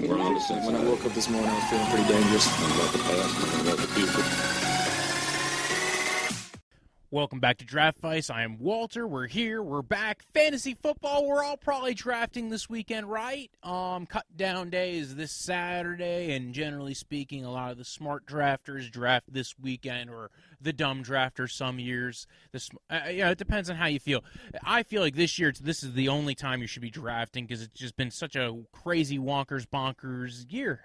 We're on the same. When I woke up this morning, I was feeling pretty dangerous. Nothing about the past, nothing about the future. Welcome back to Draftvice. I am Walter. We're here. We're back. Fantasy football. We're all probably drafting this weekend, right? Cut down day is this Saturday, and generally speaking, a lot of the smart drafters draft this weekend, or the dumb drafters some years. It depends on how you feel. I feel like this year, this is the only time you should be drafting because it's just been such a crazy, bonkers year.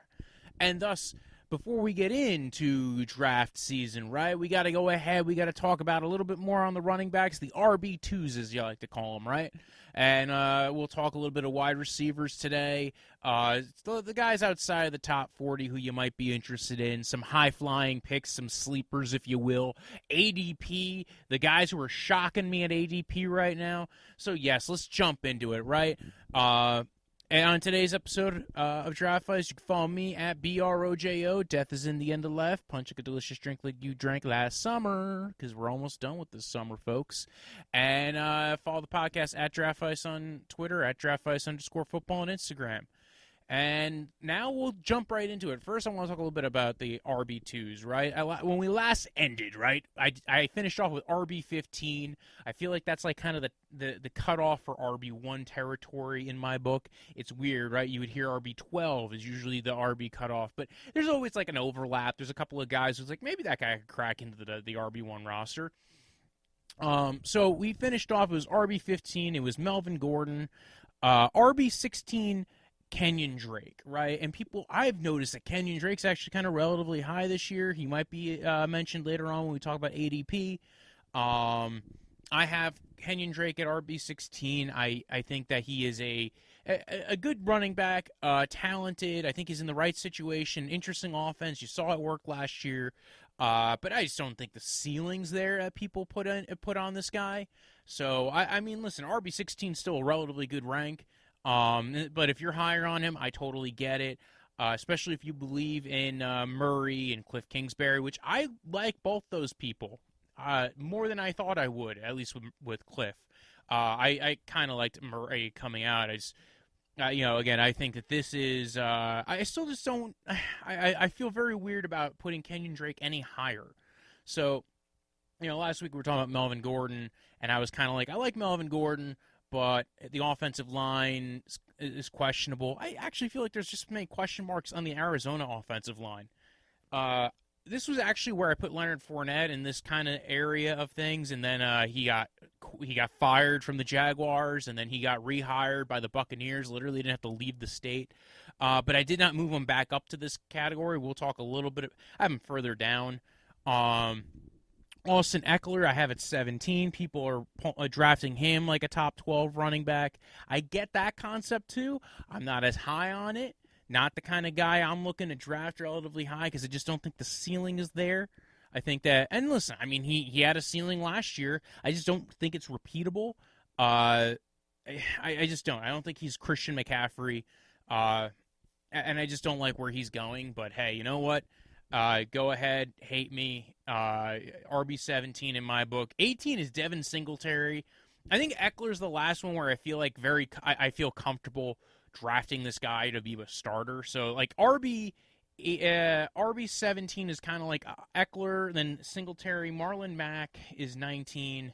And thus, before we get into draft season, right, we got to go ahead. We got to talk about a little bit more on the running backs, the RB2s, as you like to call them, right? And we'll talk a little bit of wide receivers today. The guys outside of the top 40 who you might be interested in, some high-flying picks, some sleepers, if you will. ADP, the guys who are shocking me at ADP right now. So, yes, let's jump into it, right? And on today's episode of Draftvice, you can follow me at BROJO. Death is in the end of left. Punch like a delicious drink like you drank last summer, because we're almost done with this summer, folks. And follow the podcast at Draftvice on Twitter, at Draftvice_football on Instagram. And now we'll jump right into it. First, I want to talk a little bit about the RB2s, right? When we last ended, right, I finished off with RB15. I feel like that's like kind of the cutoff for RB1 territory in my book. It's weird, right? You would hear RB12 is usually the RB cutoff, but there's always like an overlap. There's a couple of guys who's like, maybe that guy could crack into the RB1 roster. So we finished off, it was RB15. It was Melvin Gordon. RB16, Kenyon Drake, right? And I've noticed that Kenyon Drake's actually kind of relatively high this year. He might be mentioned later on when we talk about ADP. I have Kenyon Drake at RB16. I think that he is a good running back, talented. I think he's in the right situation, interesting offense. You saw it work last year. But I just don't think the ceiling's there that people put on this guy. So, I mean, listen, RB16 is still a relatively good rank. But if you're higher on him, I totally get it, especially if you believe in Murray and Cliff Kingsbury, which I like both those people more than I thought I would, at least with Cliff. I kind of liked Murray coming out. Again, I think that this is I still just don't – I feel very weird about putting Kenyon Drake any higher. So, last week we were talking about Melvin Gordon, and I was kind of like, I like Melvin Gordon, but the offensive line is questionable. I actually feel like there's just many question marks on the Arizona offensive line. This was actually where I put Leonard Fournette in this kind of area of things, and then he got fired from the Jaguars, and then he got rehired by the Buccaneers. Literally didn't have to leave the state. But I did not move him back up to this category. We'll talk a little bit. I have him further down. Austin Eckler, I have at 17. People are drafting him like a top 12 running back. I get that concept too. I'm not as high on it. Not the kind of guy I'm looking to draft relatively high because I just don't think the ceiling is there. I think that, and listen, I mean, he had a ceiling last year. I just don't think it's repeatable. I just don't. I don't think he's Christian McCaffrey, and I just don't like where he's going. But hey, you know what? Go ahead, hate me. RB17 in my book. 18 is Devin Singletary. I think Eckler's the last one where I feel like I feel comfortable drafting this guy to be a starter. So like RB17 is kind of like Eckler, then Singletary. Marlon Mack is 19.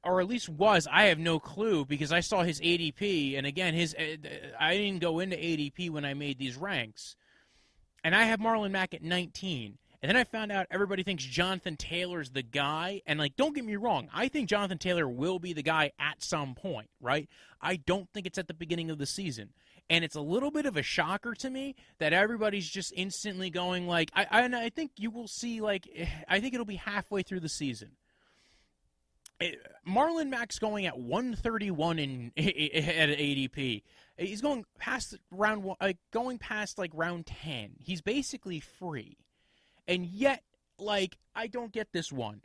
Or at least was. I have no clue because I saw his ADP, and again, I didn't go into ADP when I made these ranks. And I have Marlon Mack at 19. And then I found out everybody thinks Jonathan Taylor's the guy. And, don't get me wrong. I think Jonathan Taylor will be the guy at some point, right? I don't think it's at the beginning of the season. And it's a little bit of a shocker to me that everybody's just instantly going I think you will see, I think it'll be halfway through the season. Marlon Mack's going at 131 at ADP. He's going past round 10. He's basically free, and yet I don't get this one.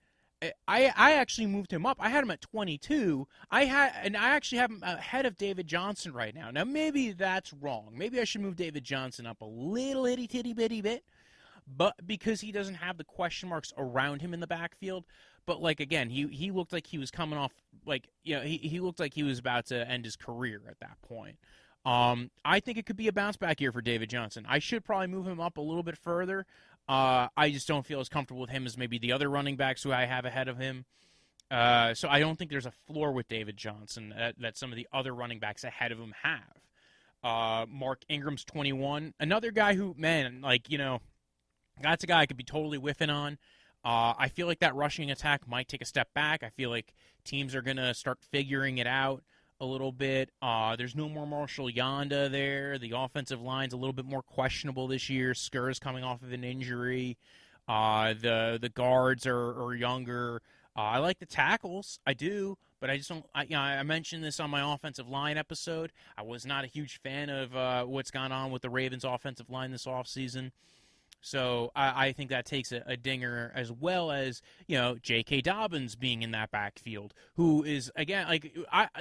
I actually moved him up. I had him at 22. I actually have him ahead of David Johnson right now. Now maybe that's wrong. Maybe I should move David Johnson up a little itty titty bitty bit, but because he doesn't have the question marks around him in the backfield. But, again, he looked like he was coming off, he looked like he was about to end his career at that point. I think it could be a bounce back year for David Johnson. I should probably move him up a little bit further. I just don't feel as comfortable with him as maybe the other running backs who I have ahead of him. So I don't think there's a floor with David Johnson that some of the other running backs ahead of him have. Mark Ingram's 21. Another guy who, man, that's a guy I could be totally whiffing on. I feel like that rushing attack might take a step back. I feel like teams are going to start figuring it out a little bit. There's no more Marshall Yanda there. The offensive line's a little bit more questionable this year. Skur's coming off of an injury. The guards are younger. I like the tackles. I do. But I just don't. I mentioned this on my offensive line episode. I was not a huge fan of what's gone on with the Ravens' offensive line this offseason. So I think that takes a dinger, as well as J.K. Dobbins being in that backfield, who is again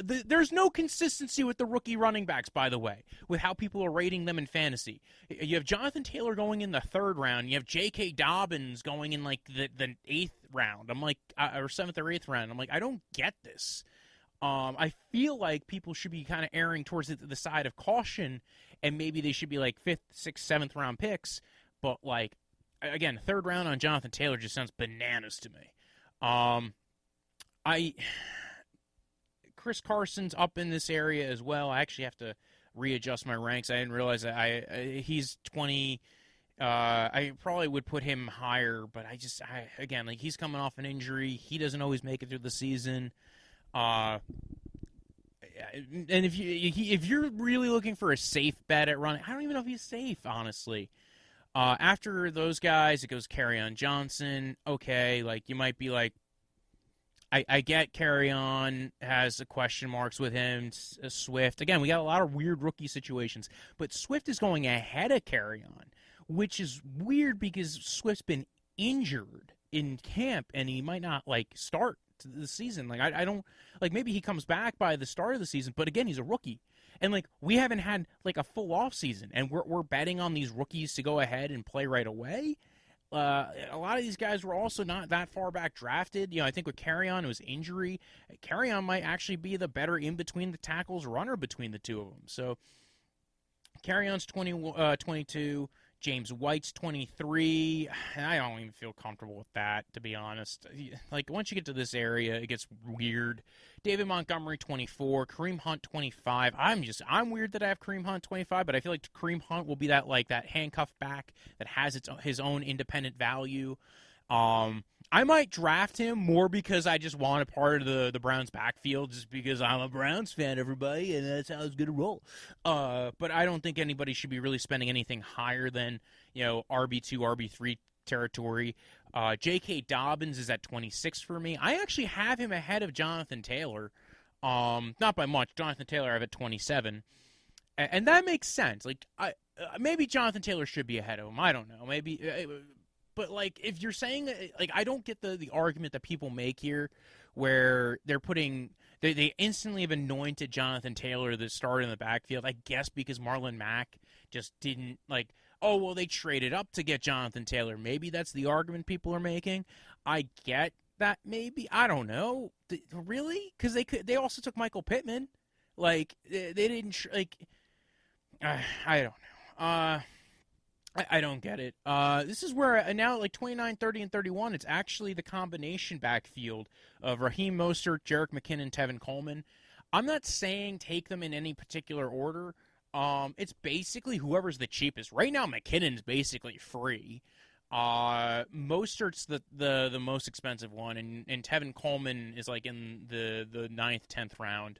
there's no consistency with the rookie running backs, by the way, with how people are rating them in fantasy. You have Jonathan Taylor going in the 3rd round. You have J.K. Dobbins going in like the 8th round. I'm like, or 7th or 8th round. I'm like, I don't get this. I feel like people should be kind of erring towards the side of caution, and maybe they should be like 5th, 6th, 7th round picks. But, again, 3rd round on Jonathan Taylor just sounds bananas to me. Chris Carson's up in this area as well. I actually have to readjust my ranks. I didn't realize that he's 20. I probably would put him higher, but he's coming off an injury. He doesn't always make it through the season. And if you're really looking for a safe bet at running, I don't even know if he's safe, honestly. After those guys, it goes Kerryon Johnson. Okay, you might be like, I get Kerryon has the question marks with him. Swift. Again, we got a lot of weird rookie situations, but Swift is going ahead of Kerryon, which is weird because Swift's been injured in camp and he might not start the season. I don't maybe he comes back by the start of the season, but again, he's a rookie. And, we haven't had, a full offseason, and we're betting on these rookies to go ahead and play right away. A lot of these guys were also not that far back drafted. I think with Kerryon, it was injury. Kerryon might actually be the better in-between the tackles runner between the two of them. So, Kerryon's 22, James White's 23. I don't even feel comfortable with that, to be honest. Once you get to this area, it gets weird. David Montgomery, 24. Kareem Hunt, 25. I'm weird that I have Kareem Hunt, 25, but I feel like Kareem Hunt will be that handcuff back that has his own independent value. I might draft him more because I just want a part of the Browns backfield, just because I'm a Browns fan, everybody, and that's how it's going to roll. But I don't think anybody should be really spending anything higher than RB2, RB3 territory. J.K. Dobbins is at 26 for me. I actually have him ahead of Jonathan Taylor. Not by much. Jonathan Taylor I have at 27. And that makes sense. Maybe Jonathan Taylor should be ahead of him. I don't know. Maybe... But, if you're saying, I don't get the argument that people make here where they're putting – they instantly have anointed Jonathan Taylor the starter in the backfield, I guess because Marlon Mack just didn't, they traded up to get Jonathan Taylor. Maybe that's the argument people are making. I get that maybe. I don't know. Really? Because they also took Michael Pittman. They didn't – I don't know. I don't get it. This is where now, 29, 30, and 31, it's actually the combination backfield of Raheem Mostert, Jerick McKinnon, Tevin Coleman. I'm not saying take them in any particular order. It's basically whoever's the cheapest. Right now, McKinnon's basically free. Mostert's the most expensive one, and Tevin Coleman is in the 9th, 10th round.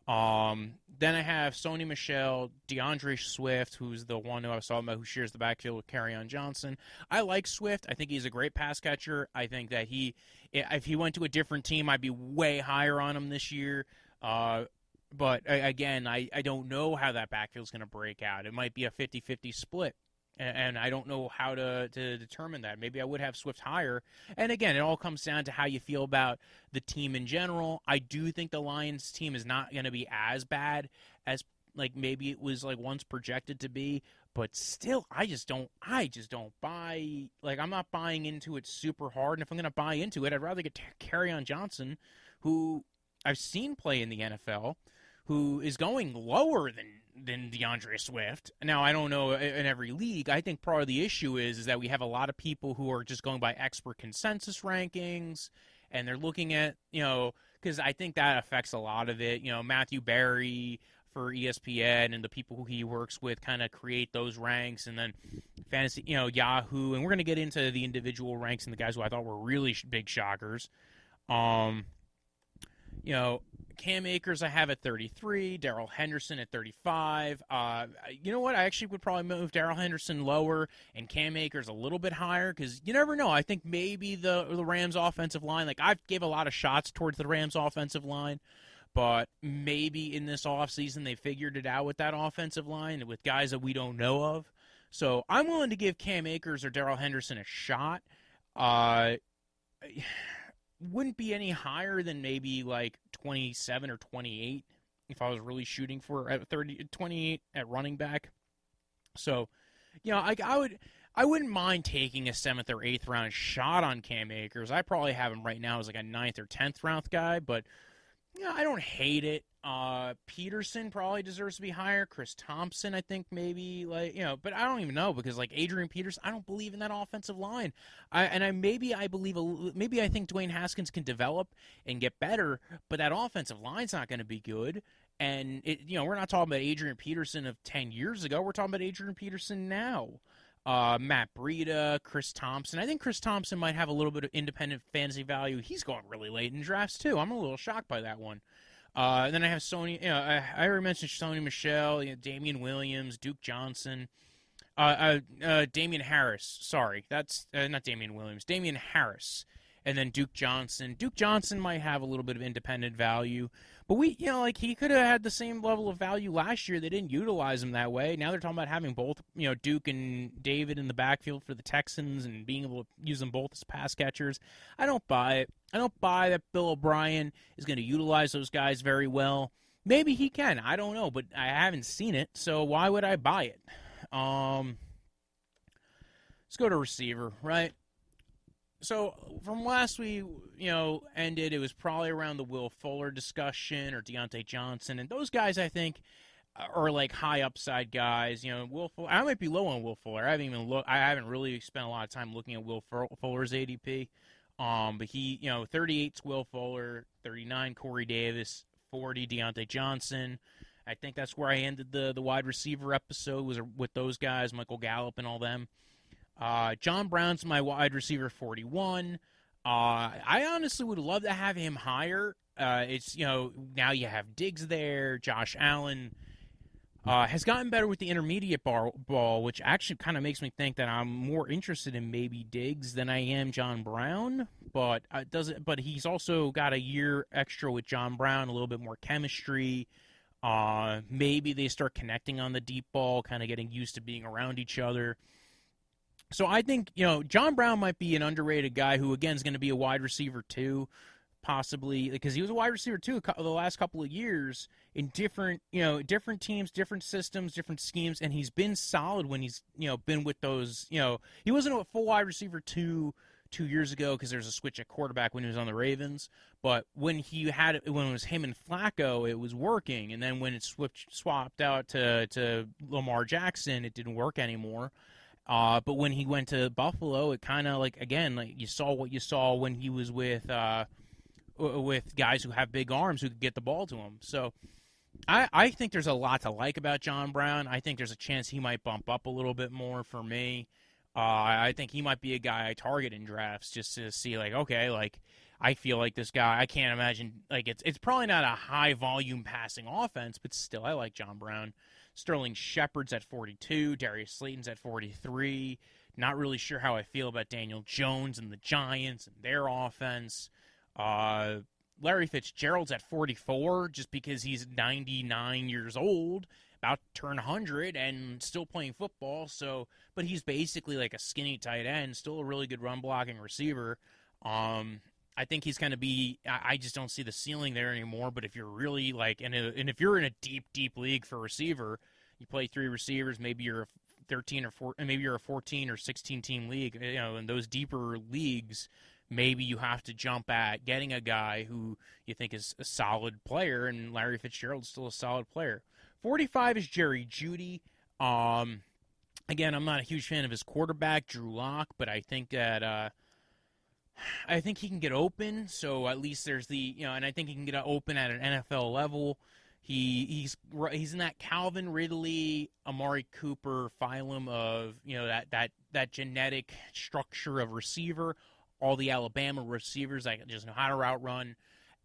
Then I have Sony Michel, DeAndre Swift, who's the one who I was talking about, who shares the backfield with Kerryon Johnson. I like Swift. I think he's a great pass catcher. I think that if he went to a different team, I'd be way higher on him this year. But again, I don't know how that backfield's going to break out. It might be a 50-50 split. And I don't know how to determine that. Maybe I would have Swift higher. And again, it all comes down to how you feel about the team in general. I do think the Lions team is not going to be as bad as maybe it was once projected to be. But still, I just don't buy. I'm not buying into it super hard. And if I'm going to buy into it, I'd rather get Kerryon Johnson, who I've seen play in the NFL, who is going lower than than DeAndre Swift. Now, I don't know in every league. I think part of the issue is that we have a lot of people who are just going by expert consensus rankings, and they're looking at, because I think that affects a lot of it. Matthew Berry for ESPN and the people who he works with kind of create those ranks, and then fantasy, Yahoo, and we're going to get into the individual ranks and the guys who I thought were really big shockers. Cam Akers I have at 33, Darrell Henderson at 35. You know what? I actually would probably move Darrell Henderson lower and Cam Akers a little bit higher because you never know. I think maybe the Rams offensive line, like I've gave a lot of shots towards the Rams offensive line, but maybe in this offseason they figured it out with that offensive line with guys that we don't know of. So I'm willing to give Cam Akers or Darrell Henderson a shot. Wouldn't be any higher than maybe like 27 or 28 if I was really shooting for at 28 at running back. So, I wouldn't mind taking a 7th or 8th round shot on Cam Akers. I probably have him right now as like a 9th or 10th round guy, but I don't hate it. Peterson probably deserves to be higher. Chris Thompson, I think maybe but I don't even know because like Adrian Peterson, I don't believe in that offensive line. I think Dwayne Haskins can develop and get better, but that offensive line's not going to be good. And we're not talking about Adrian Peterson of 10 years ago. We're talking about Adrian Peterson now. Matt Breida, Chris Thompson. I think Chris Thompson might have a little bit of independent fantasy value. He's going really late in drafts too. I'm a little shocked by that one. Then I have Sony. I already mentioned Sony Michel, Damian Williams, Duke Johnson, Damian Harris. Sorry, that's not Damian Williams. Damian Harris, and then Duke Johnson. Duke Johnson might have a little bit of independent value, but he could have had the same level of value last year. They didn't utilize him that way. Now they're talking about having both, Duke and David in the backfield for the Texans and being able to use them both as pass catchers. I don't buy it. I don't buy that Bill O'Brien is going to utilize those guys very well. Maybe he can. I don't know, but I haven't seen it, so why would I buy it? Let's go to receiver, right? So from last week, ended, it was probably around the Will Fuller discussion or Deontay Johnson. And those guys, I think, are like high upside guys. Will Fuller, I might be low on Will Fuller. I haven't really spent a lot of time looking at Will Fuller's ADP. But he, 38's Will Fuller, 39 Corey Davis, 40 Deontay Johnson. I think that's where I ended the wide receiver episode was with those guys, Michael Gallup and all them. John Brown's my wide receiver 41. I honestly would love to have him higher. It's, now you have Diggs there. Josh Allen has gotten better with the intermediate ball, which actually kind of makes me think that I'm more interested in maybe Diggs than I am John Brown. But he's also got a year extra with John Brown, a little bit more chemistry. Maybe they start connecting on the deep ball, kind of getting used to being around each other. So I think, John Brown might be an underrated guy who, again, is going to be a wide receiver too, possibly, because he was a wide receiver too the last couple of years in different teams, different systems, different schemes, and he's been solid when he's, been with those, he wasn't a full wide receiver 2 years ago because there's a switch at quarterback when he was on the Ravens, but when it was him and Flacco, it was working, and then when it swapped out to Lamar Jackson, it didn't work anymore. But when he went to Buffalo, it kind of you saw what you saw when he was with guys who have big arms who could get the ball to him. So I think there's a lot to like about John Brown. I think there's a chance he might bump up a little bit more for me. I think he might be a guy I target in drafts just to see, I feel like this guy, I can't imagine, it's probably not a high-volume passing offense, but still, I like John Brown. Sterling Shepard's at 42, Darius Slayton's at 43. Not really sure how I feel about Daniel Jones and the Giants and their offense. Larry Fitzgerald's at 44 just because he's 99 years old, about to turn 100 and still playing football. But he's basically like a skinny tight end, still a really good run blocking receiver. I think he's going to be. I just don't see the ceiling there anymore. But if you're really and if you're in a deep league for receiver, you play 3 receivers. Maybe you're a 13 or 4, maybe you're a 14 or 16 team league. In those deeper leagues, maybe you have to jump at getting a guy who you think is a solid player. And Larry Fitzgerald's still a solid player. 45 is Jerry Jeudy. Again, I'm not a huge fan of his quarterback, Drew Lock, but I think that I think he can get open. So at least there's and I think he can get open at an NFL level. He's in that Calvin Ridley, Amari Cooper phylum of that genetic structure of receiver. All the Alabama receivers that just know how to route run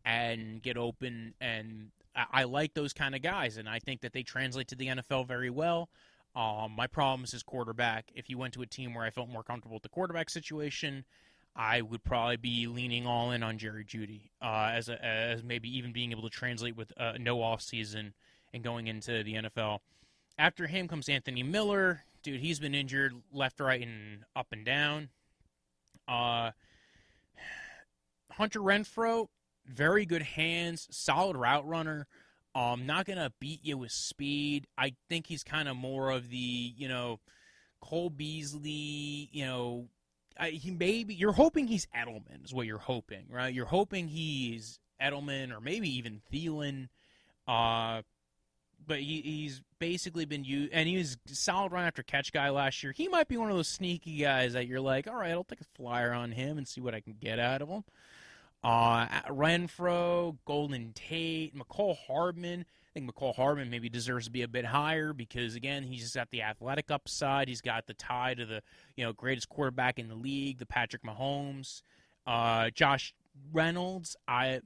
and get open, and I like those kind of guys, and I think that they translate to the NFL very well. My problem is his quarterback. If he went to a team where I felt more comfortable with the quarterback situation, I would probably be leaning all in on Jerry Jeudy as maybe even being able to translate with no offseason and going into the NFL. After him comes Anthony Miller. Dude, he's been injured left, right, and up and down. Hunter Renfrow, very good hands, solid route runner. Not going to beat you with speed. I think he's kind of more of the, Cole Beasley, you're hoping he's Edelman is what you're hoping, right? You're hoping he's Edelman or maybe even Thielen. But he's basically been used, and he was a solid run after catch guy last year. He might be one of those sneaky guys that you're like, all right, I'll take a flyer on him and see what I can get out of him. Renfro, Golden Tate, McCall Hardman. I think McCall Hardman maybe deserves to be a bit higher because, again, he's just got the athletic upside. He's got the tie to the greatest quarterback in the league, the Patrick Mahomes. Josh Reynolds, I'm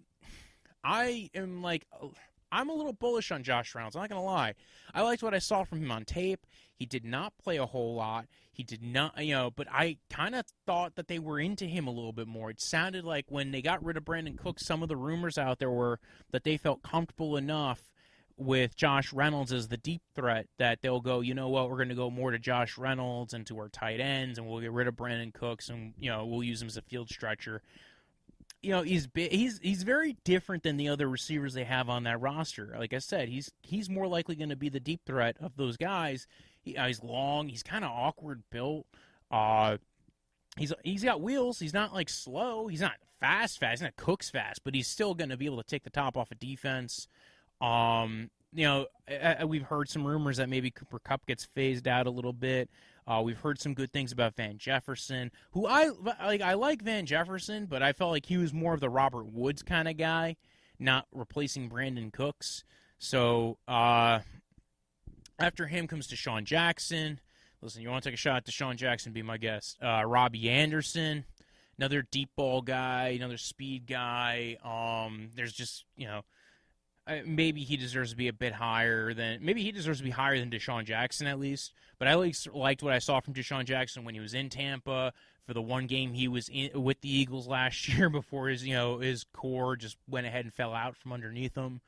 a little bullish on Josh Reynolds. I'm not going to lie. I liked what I saw from him on tape. He did not play a whole lot. He did not, but I kind of thought that they were into him a little bit more. It sounded like when they got rid of Brandon Cooks, some of the rumors out there were that they felt comfortable enough with Josh Reynolds as the deep threat that they'll go, you know what, we're going to go more to Josh Reynolds and to our tight ends, and we'll get rid of Brandon Cooks, and, we'll use him as a field stretcher. He's very different than the other receivers they have on that roster. Like I said, he's more likely going to be the deep threat of those guys. He's long. He's kind of awkward built. He's got wheels. He's not like slow. He's not fast. He's not Cooks fast, but he's still going to be able to take the top off of defense. We've heard some rumors that maybe Cooper Kupp gets phased out a little bit. We've heard some good things about Van Jefferson, who I like Van Jefferson, but I felt like he was more of the Robert Woods kind of guy, not replacing Brandon Cooks. So after him comes Deshaun Jackson. Listen, you want to take a shot at Deshaun Jackson, be my guest. Robbie Anderson, another deep ball guy, another speed guy. There's just, maybe he deserves to be a bit higher than Deshaun Jackson at least. But I liked what I saw from Deshaun Jackson when he was in Tampa for the one game he was in with the Eagles last year before his core just went ahead and fell out from underneath him.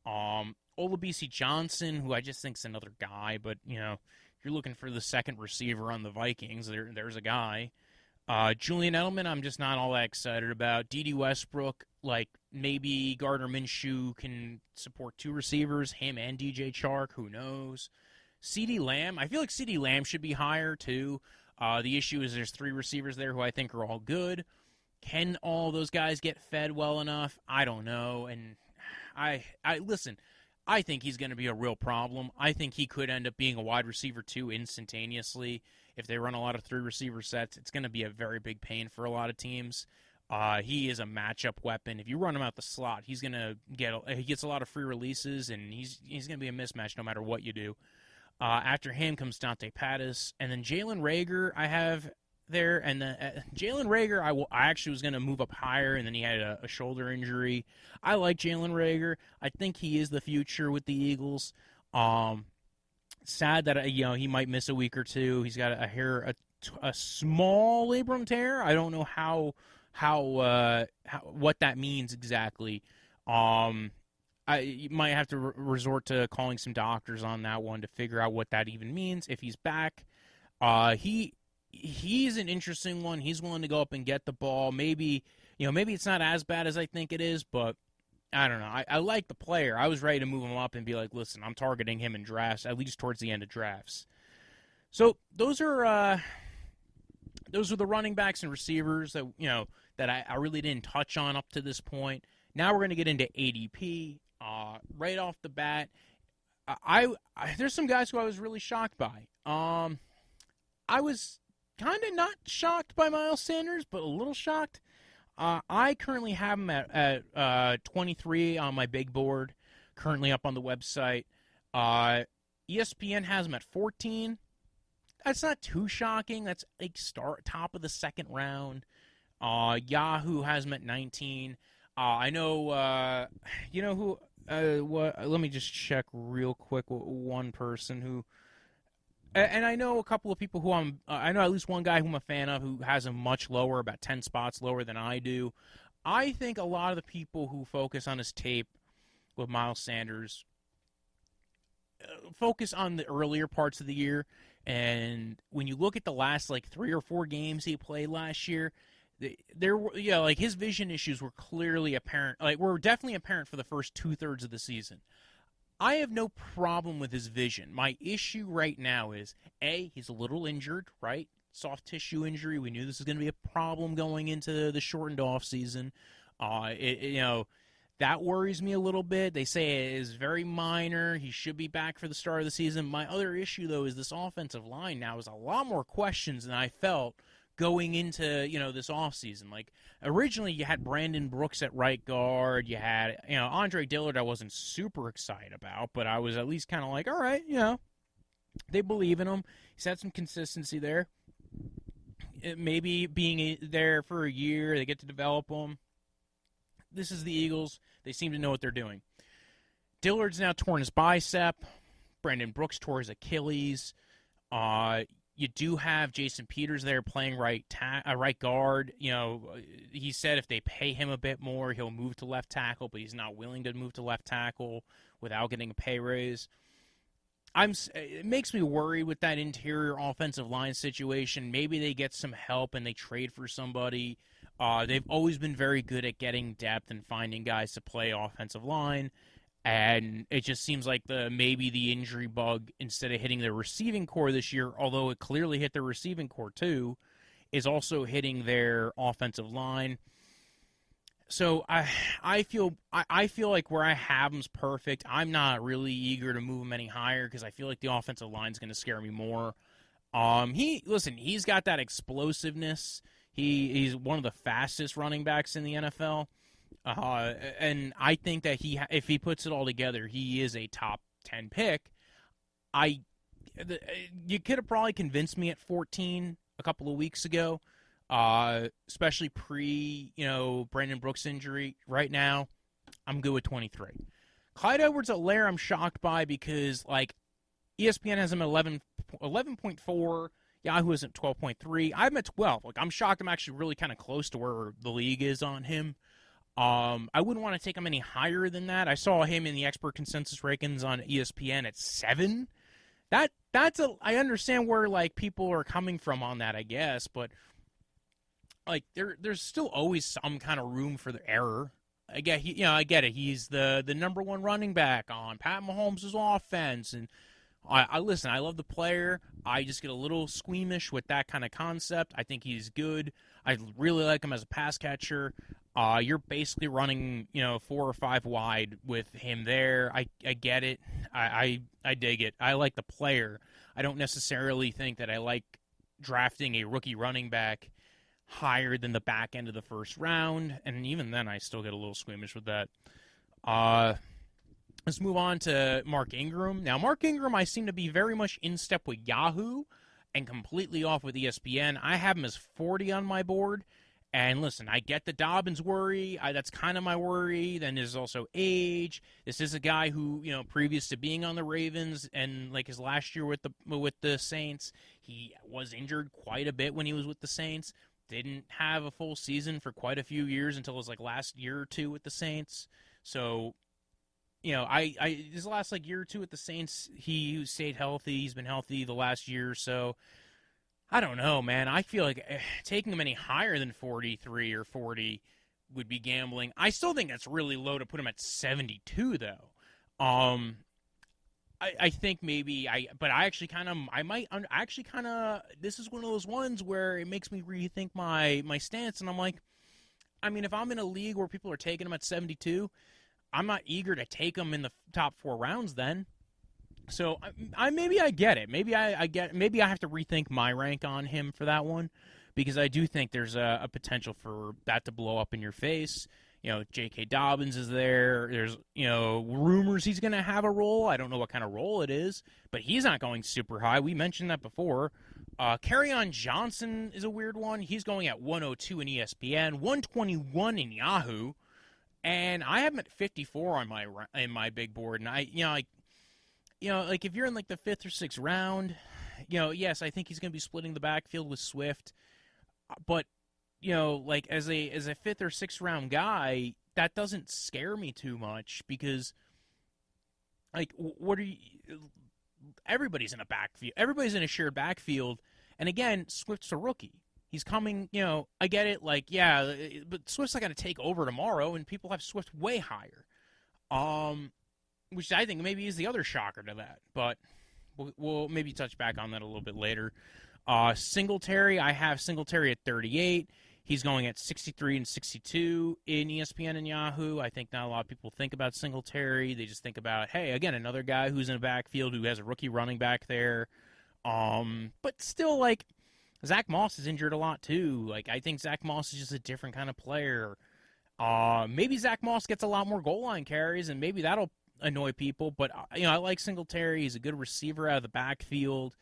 Olabisi Johnson, who I just think is another guy, but if you're looking for the second receiver on the Vikings, there's a guy. Julian Edelman, I'm just not all that excited about. D.D. Westbrook, maybe Gardner Minshew can support two receivers, him and DJ Chark, who knows. CeeDee Lamb, I feel like CeeDee Lamb should be higher too. The issue is there's three receivers there who I think are all good. Can all those guys get fed well enough? I don't know. And I listen, I think he's going to be a real problem. I think he could end up being a wide receiver too instantaneously. If they run a lot of three receiver sets, it's going to be a very big pain for a lot of teams. He is a matchup weapon. If you run him out the slot, he gets a lot of free releases, and he's going to be a mismatch no matter what you do. After him comes Dante Pattis, and then Jalen Reagor I have there, and then Jalen Reagor I actually was going to move up higher, and then he had a shoulder injury. I like Jalen Reagor. I think he is the future with the Eagles. Sad that he might miss a week or two. He's got a small labrum tear. I don't know how what that means exactly. You might have to resort to calling some doctors on that one to figure out what that even means. If he's back, he's an interesting one. He's willing to go up and get the ball. Maybe it's not as bad as I think it is, but I don't know. I like the player. I was ready to move him up and be like, listen, I'm targeting him in drafts, at least towards the end of drafts. So those are the running backs and receivers that I really didn't touch on up to this point. Now we're going to get into ADP. Right off the bat, there's some guys who I was really shocked by. I was kind of not shocked by Miles Sanders, but a little shocked. I currently have him at 23 on my big board, currently up on the website. ESPN has him at 14. That's not too shocking. That's like top of the second round. Yahoo has him at 19. I know, you know who? What? Let me just check real quick. One person who, and I know a couple of people who I know at least one guy who I'm a fan of who has him much lower, about 10 spots lower than I do. I think a lot of the people who focus on his tape with Miles Sanders focus on the earlier parts of the year, and when you look at the last like 3 or 4 games he played last year, there were, like his vision issues were clearly apparent. Like, were definitely apparent for the first 2/3 of the season. I have no problem with his vision. My issue right now is he's a little injured, right? Soft tissue injury. We knew this was going to be a problem going into the shortened off season. That worries me a little bit. They say it is very minor. He should be back for the start of the season. My other issue, though, is this offensive line now is a lot more questions than I felt going into, this offseason. Like, originally you had Brandon Brooks at right guard. You had, Andre Dillard I wasn't super excited about, but I was at least kind of like, all right, they believe in him. He's had some consistency there. Maybe being there for a year, they get to develop him. This is the Eagles. They seem to know what they're doing. Dillard's now torn his bicep. Brandon Brooks tore his Achilles. You do have Jason Peters there playing right guard. He said if they pay him a bit more, he'll move to left tackle, but he's not willing to move to left tackle without getting a pay raise. It makes me worry with that interior offensive line situation. Maybe they get some help and they trade for somebody. They've always been very good at getting depth and finding guys to play offensive line. And it just seems like maybe the injury bug, instead of hitting the receiving core this year, although it clearly hit the receiving core too, is also hitting their offensive line. So I feel like where I have him's perfect. I'm not really eager to move him any higher because I feel like the offensive line is going to scare me more. He's got that explosiveness. He's one of the fastest running backs in the NFL. And I think that if he puts it all together, he is a top 10 pick. You could have probably convinced me at 14 a couple of weeks ago, especially pre, Brandon Brooks injury. Right now, I'm good with 23. Clyde Edwards-Helaire I'm shocked by because, ESPN has him at 11.4. Yahoo is at 12.3. I'm at 12. I'm shocked I'm actually really kind of close to where the league is on him. I wouldn't want to take him any higher than that. I saw him in the expert consensus rankings on ESPN at 7. I understand where people are coming from on that, I guess, but there's still always some kind of room for the error. I get it. He's the number one running back on Pat Mahomes' offense, and I listen. I love the player. I just get a little squeamish with that kind of concept. I think he's good. I really like him as a pass catcher. You're basically running, 4 or 5 wide with him there. I get it. I dig it. I like the player. I don't necessarily think that I like drafting a rookie running back higher than the back end of the first round, and even then I still get a little squeamish with that. Let's move on to Mark Ingram. Now, Mark Ingram, I seem to be very much in step with Yahoo and completely off with ESPN. I have him as 40 on my board. And listen, I get the Dobbins worry. That's kind of my worry. Then there's also age. This is a guy who, previous to being on the Ravens and his last year with the Saints, he was injured quite a bit when he was with the Saints. Didn't have a full season for quite a few years until his last year or two with the Saints. So, his last year or two with the Saints, he stayed healthy. He's been healthy the last year or so. I don't know, man. I feel like taking him any higher than 43 or 40 would be gambling. I still think that's really low to put him at 72, though. I think maybe this is one of those ones where it makes me rethink my stance, and I'm like, if I'm in a league where people are taking him at 72, I'm not eager to take him in the top 4 rounds then. So maybe I get it. Maybe I get. Maybe I have to rethink my rank on him for that one, because I do think there's a potential for that to blow up in your face. J.K. Dobbins is there. There's rumors he's going to have a role. I don't know what kind of role it is, but he's not going super high. We mentioned that before. Kerryon Johnson is a weird one. He's going at 102 in ESPN, 121 in Yahoo, and I have him at 54 on my big board. And like if you're in like the 5th or 6th round, yes, I think he's going to be splitting the backfield with Swift. But like as a 5th or 6th round guy, that doesn't scare me too much, because like what are you? Everybody's in a backfield. Everybody's in a shared backfield, and again, Swift's a rookie. He's coming. I get it. Like, yeah, but Swift's not going to take over tomorrow, and people have Swift way higher. Which I think maybe is the other shocker to that. But we'll maybe touch back on that a little bit later. Singletary, I have Singletary at 38. He's going at 63 and 62 in ESPN and Yahoo. I think not a lot of people think about Singletary. They just think about, hey, again, another guy who's in a backfield who has a rookie running back there. But still, like, Zach Moss is injured a lot too. Like, I think Zach Moss is just a different kind of player. Maybe Zach Moss gets a lot more goal line carries, and maybe that'll annoy people. But I like Singletary. He's a good receiver out of the backfield.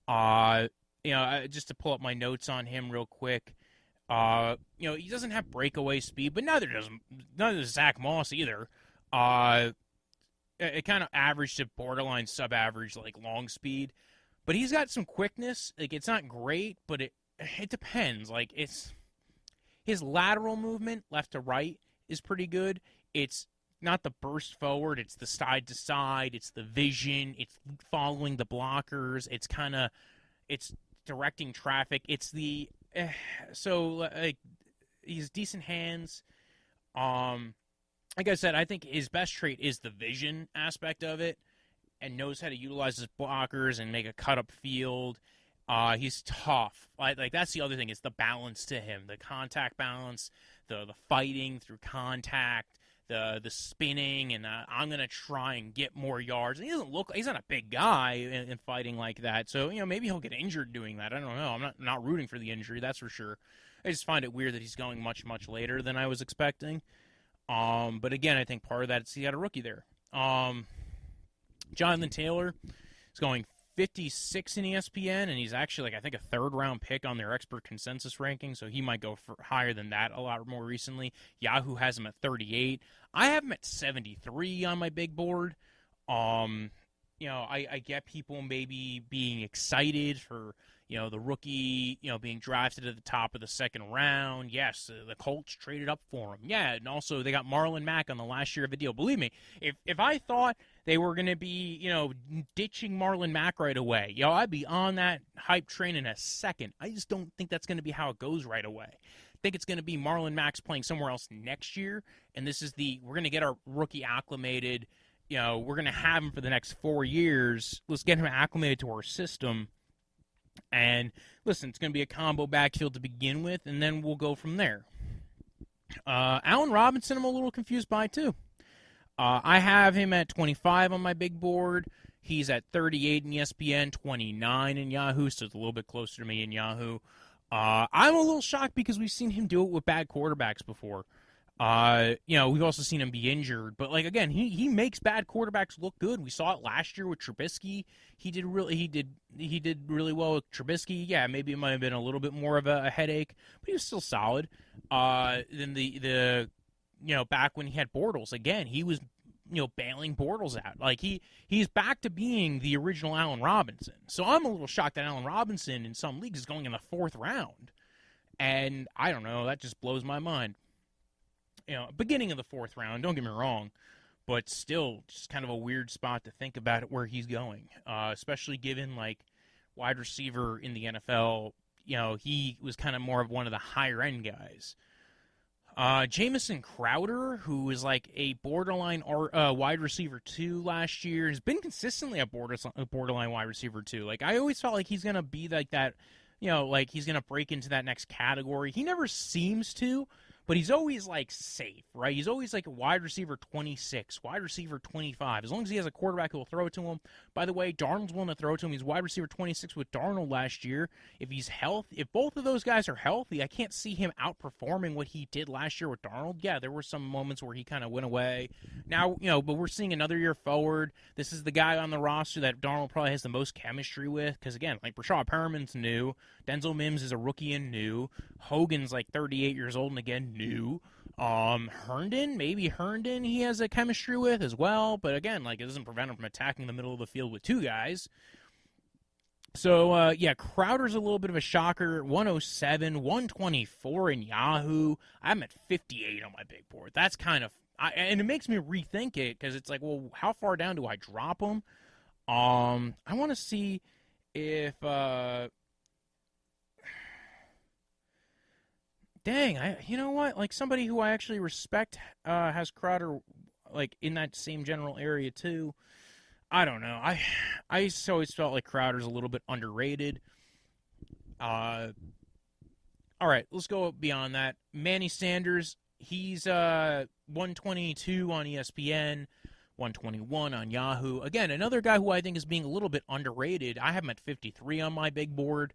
Just to pull up my notes on him real quick. He doesn't have breakaway speed, but neither does Zach Moss either. It kind of average to borderline sub-average, like long speed, but he's got some quickness. Like, it's not great, but it depends. Like, it's his lateral movement, left to right, is pretty good. It's not the burst forward. It's the side to side. It's the vision. It's following the blockers. It's directing traffic. It's the he's decent hands. Like I said, I think his best trait is the vision aspect of it, and knows how to utilize his blockers and make a cut up field. He's tough. Like that's the other thing, is the balance to him, the contact balance, the fighting through contact, the spinning, and I'm gonna try and get more yards. And he's not a big guy in fighting like that, so maybe he'll get injured doing that. I don't know. I'm not rooting for the injury, that's for sure. I just find it weird that he's going much later than I was expecting. But again, I think part of that is he had a rookie there. Jonathan Taylor is going 56 in ESPN, and he's actually, I think, a 3rd-round pick on their expert consensus ranking, so he might go for higher than that a lot more recently. Yahoo has him at 38. I have him at 73 on my big board. I get people maybe being excited for, the rookie, being drafted at the top of the 2nd round. Yes, the Colts traded up for him. Yeah, and also they got Marlon Mack on the last year of a deal. Believe me, if I thought they were going to be, ditching Marlon Mack right away, I'd be on that hype train in a second. I just don't think that's going to be how it goes right away. I think it's going to be Marlon Mack's playing somewhere else next year, and we're going to get our rookie acclimated. We're going to have him for the next 4 years. Let's get him acclimated to our system. And listen, it's going to be a combo backfield to begin with, and then we'll go from there. Allen Robinson, I'm a little confused by, too. I have him at 25 on my big board. He's at 38 in ESPN, 29 in Yahoo, so it's a little bit closer to me in Yahoo. I'm a little shocked because we've seen him do it with bad quarterbacks before. We've also seen him be injured, but again, he makes bad quarterbacks look good. We saw it last year with Trubisky. He did really well with Trubisky. Yeah, maybe it might have been a little bit more of a headache, but he was still solid. Then the back when he had Bortles, again, he was bailing Bortles out. Like he's back to being the original Allen Robinson. So I'm a little shocked that Allen Robinson in some leagues is going in the 4th round, and I don't know, that just blows my mind. Beginning of the 4th round, don't get me wrong, but still just kind of a weird spot to think about it where he's going, especially given, wide receiver in the NFL, he was kind of more of one of the higher-end guys. Jamison Crowder, who was a borderline wide receiver 2 last year, has been consistently a borderline wide receiver 2. I always felt like he's going to be like that, he's going to break into that next category. He never seems to. but he's always like safe, right? He's always like a wide receiver 26, wide receiver 25. As long as he has a quarterback who will throw it to him. By the way, Darnold's willing to throw it to him. He's wide receiver 26 with Darnold last year. If he's healthy, if both of those guys are healthy, I can't see him outperforming what he did last year with Darnold. Yeah, there were some moments where he kind of went away. Now, but we're seeing another year forward. This is the guy on the roster that Darnold probably has the most chemistry with, because again, like Rashad Perriman's new, Denzel Mims is a rookie and new, Hogan's like 38 years old and again new. Herndon, he has a chemistry with as well, but again, like it doesn't prevent him from attacking the middle of the field with two guys. So, Crowder's a little bit of a shocker. 107, 124 in Yahoo. I'm at 58 on my big board. That's kind of, and it makes me rethink it, because it's like, well, how far down do I drop him? I want to see if, you know what? Like somebody who I actually respect has Crowder like in that same general area too. I don't know. I just always felt like Crowder's a little bit underrated. All right, let's go beyond that. Manny Sanders, he's 122 on ESPN, 121 on Yahoo. Again, another guy who I think is being a little bit underrated. I have him at 53 on my big board.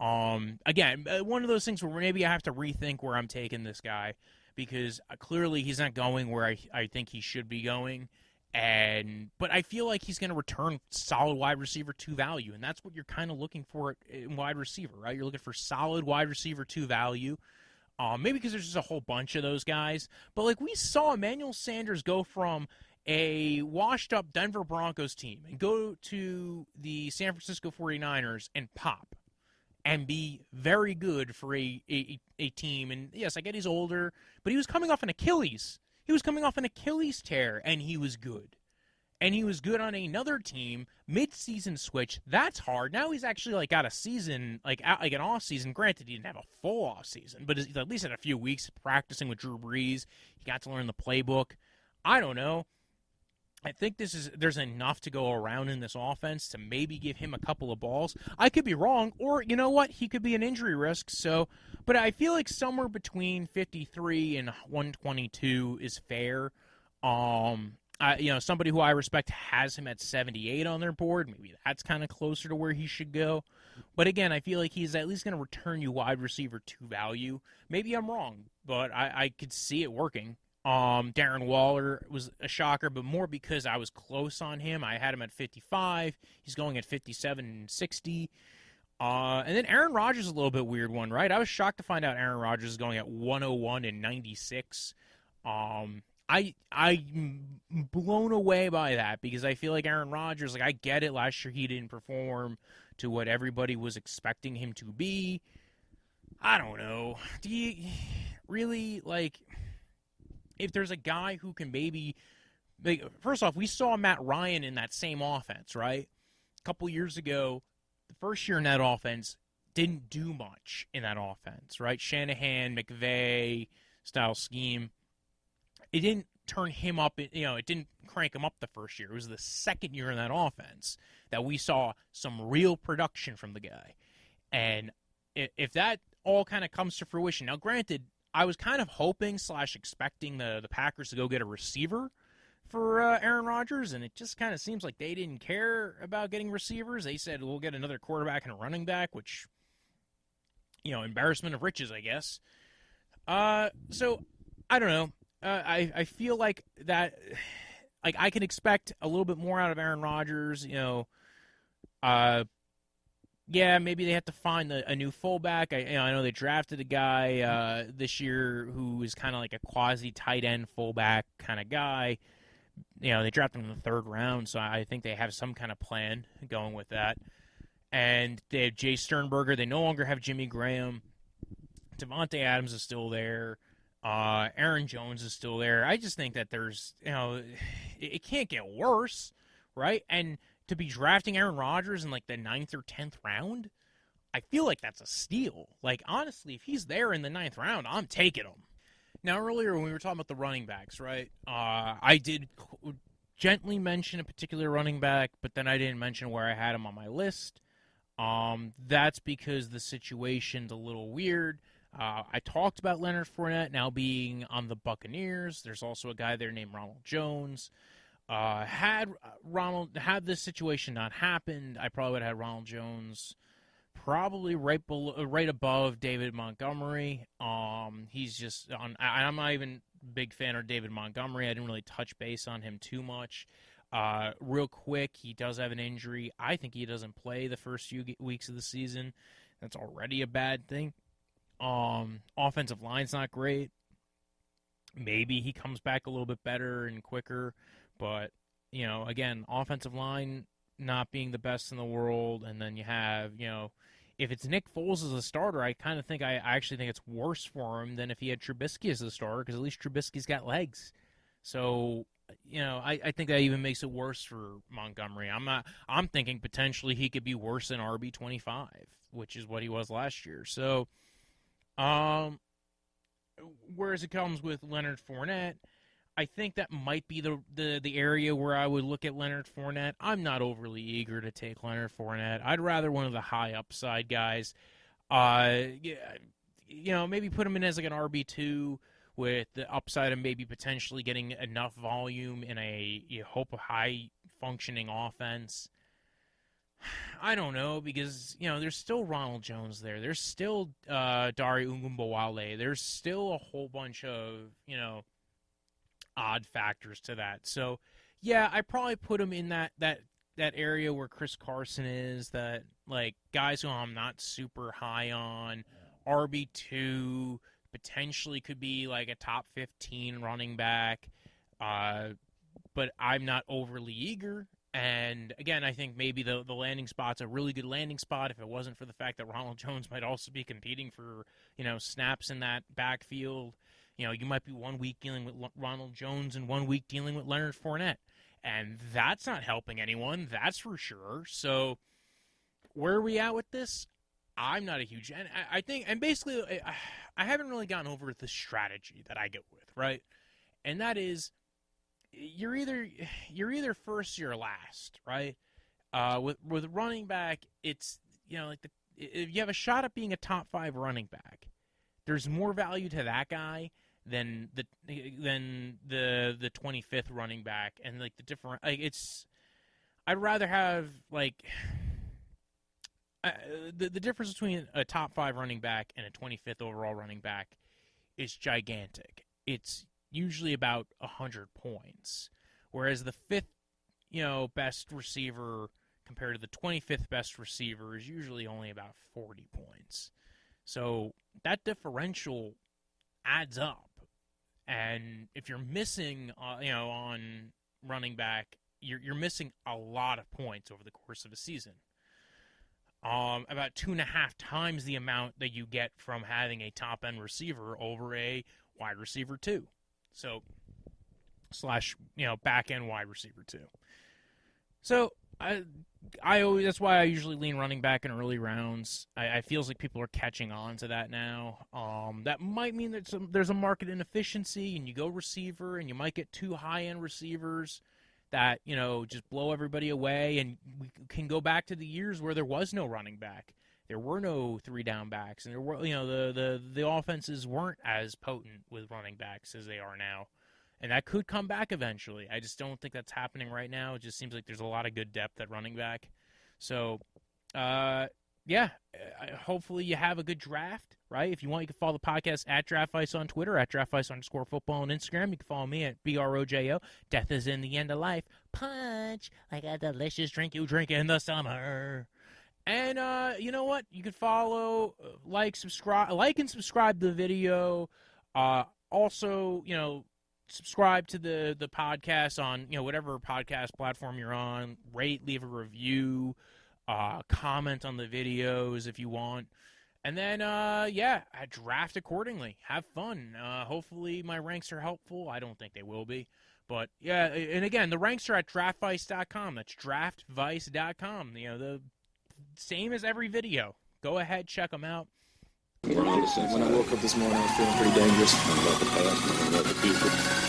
Again, one of those things where maybe I have to rethink where I'm taking this guy, because clearly he's not going where I think he should be going. But I feel like he's going to return solid wide receiver 2 value, and that's what you're kind of looking for in wide receiver, right? You're looking for solid wide receiver 2 value. Maybe because there's just a whole bunch of those guys. But like we saw Emmanuel Sanders go from a washed-up Denver Broncos team and go to the San Francisco 49ers and pop and be very good for a team. And yes, I get he's older, but he was coming off an Achilles. He was coming off an Achilles tear, and he was good. And he was good on another team, mid-season switch. That's hard. Now he's actually like got a season, like an off season. Granted, he didn't have a full off season, but he's at least had a few weeks practicing with Drew Brees. He got to learn the playbook. I don't know. I think there's enough to go around in this offense to maybe give him a couple of balls. I could be wrong, or you know what? He could be an injury risk. So, but I feel like somewhere between 53 and 122 is fair. Somebody who I respect has him at 78 on their board. Maybe that's kind of closer to where he should go. But again, I feel like he's at least going to return you wide receiver 2 value. Maybe I'm wrong, but I could see it working. Darren Waller was a shocker, but more because I was close on him. I had him at 55. He's going at 57 and 60. And then Aaron Rodgers is a little bit weird one, right? I was shocked to find out Aaron Rodgers is going at 101 and 96. I'm blown away by that, because I feel like Aaron Rodgers, like I get it, last year he didn't perform to what everybody was expecting him to be. I don't know. Do you really, like, if there's a guy who can maybe, like, first off, we saw Matt Ryan in that same offense, right? A couple years ago, the first year in that offense didn't do much in that offense, right? Shanahan, McVay style scheme. It didn't turn him up, it didn't crank him up the first year. It was the second year in that offense that we saw some real production from the guy. And if that all kind of comes to fruition, now granted, I was kind of hoping / expecting the Packers to go get a receiver for Aaron Rodgers, and it just kind of seems like they didn't care about getting receivers. They said, we'll get another quarterback and a running back, which, embarrassment of riches, I guess. So, I don't know. I feel like that, like, I can expect a little bit more out of Aaron Rodgers, Yeah, maybe they have to find a new fullback. I know they drafted a guy this year who is kind of like a quasi tight end fullback kind of guy. They drafted him in the 3rd round, so I think they have some kind of plan going with that. And they have Jay Sternberger. They no longer have Jimmy Graham. Devontae Adams is still there. Aaron Jones is still there. I just think that there's, it can't get worse, right? And to be drafting Aaron Rodgers in like the 9th or 10th round, I feel like that's a steal. Like, honestly, if he's there in the 9th round, I'm taking him. Now, earlier when we were talking about the running backs, right, I did gently mention a particular running back, but then I didn't mention where I had him on my list. That's because the situation's a little weird. I talked about Leonard Fournette now being on the Buccaneers. There's also a guy there named Ronald Jones. Had this situation not happened, I probably would have had Ronald Jones probably right above David Montgomery. He's just on. I'm not even a big fan of David Montgomery. I didn't really touch base on him too much. Real quick, he does have an injury. I think he doesn't play the first few weeks of the season. That's already a bad thing. Offensive line's not great. Maybe he comes back a little bit better and quicker, but again, offensive line not being the best in the world, and then you have, if it's Nick Foles as a starter, I actually think it's worse for him than if he had Trubisky as a starter, because at least Trubisky's got legs. So, I think that even makes it worse for Montgomery. I'm thinking potentially he could be worse than RB25, which is what he was last year. So, whereas it comes with Leonard Fournette, I think that might be the area where I would look at Leonard Fournette. I'm not overly eager to take Leonard Fournette. I'd rather one of the high upside guys. Maybe put him in as like an RB2 with the upside of maybe potentially getting enough volume in a high functioning offense. I don't know, because there's still Ronald Jones there. There's still Dare Ogunbowale. There's still a whole bunch of odd factors to that. So yeah, I probably put him in that area where Chris Carson is. That like guys who I'm not super high on. RB2 potentially could be like a top 15 running back, but I'm not overly eager. And again, I think maybe the landing spot's a really good landing spot if it wasn't for the fact that Ronald Jones might also be competing for, snaps in that backfield. You might be 1 week dealing with Ronald Jones and 1 week dealing with Leonard Fournette. And that's not helping anyone, that's for sure. So where are we at with this? I'm not a huge... And I think... And basically, I haven't really gotten over the strategy that I go with, right? And that is... You're either first or last, right? With running back, it's if you have a shot at being a top 5 running back, there's more value to that guy than the 25th running back, and like the different I'd rather have like the difference between a top 5 running back and a 25th overall running back is gigantic. It's usually about 100 points, whereas the 5th, best receiver compared to the 25th best receiver is usually only about 40 points. So that differential adds up, and if you're missing, on running back, you're missing a lot of points over the course of a season. About 2.5 times the amount that you get from having a top end receiver over a wide receiver 2. So, / back end wide receiver 2. So, I always, that's why I usually lean running back in early rounds. I feels like people are catching on to that now. That might mean that there's a market inefficiency, and you go receiver, and you might get 2 high-end receivers that, just blow everybody away, and we can go back to the years where there was no running back. There were no 3-down backs, and there were, the offenses weren't as potent with running backs as they are now. And that could come back eventually. I just don't think that's happening right now. It just seems like there's a lot of good depth at running back. So, hopefully you have a good draft, right? If you want, you can follow the podcast at Draftvice on Twitter, at Draftvice_football on Instagram. You can follow me at BROJO. Death is in the end of life. Punch like a delicious drink you drink in the summer. And you know what? You can follow, like and subscribe to the video. Also, subscribe to the podcast on, whatever podcast platform you're on. Rate, leave a review, comment on the videos if you want. And then, I draft accordingly. Have fun. Hopefully my ranks are helpful. I don't think they will be. But, yeah, and again, the ranks are at draftvice.com. That's draftvice.com. The same as every video. Go ahead, check them out. When I woke up this morning, I was feeling pretty dangerous. About the past and about the future.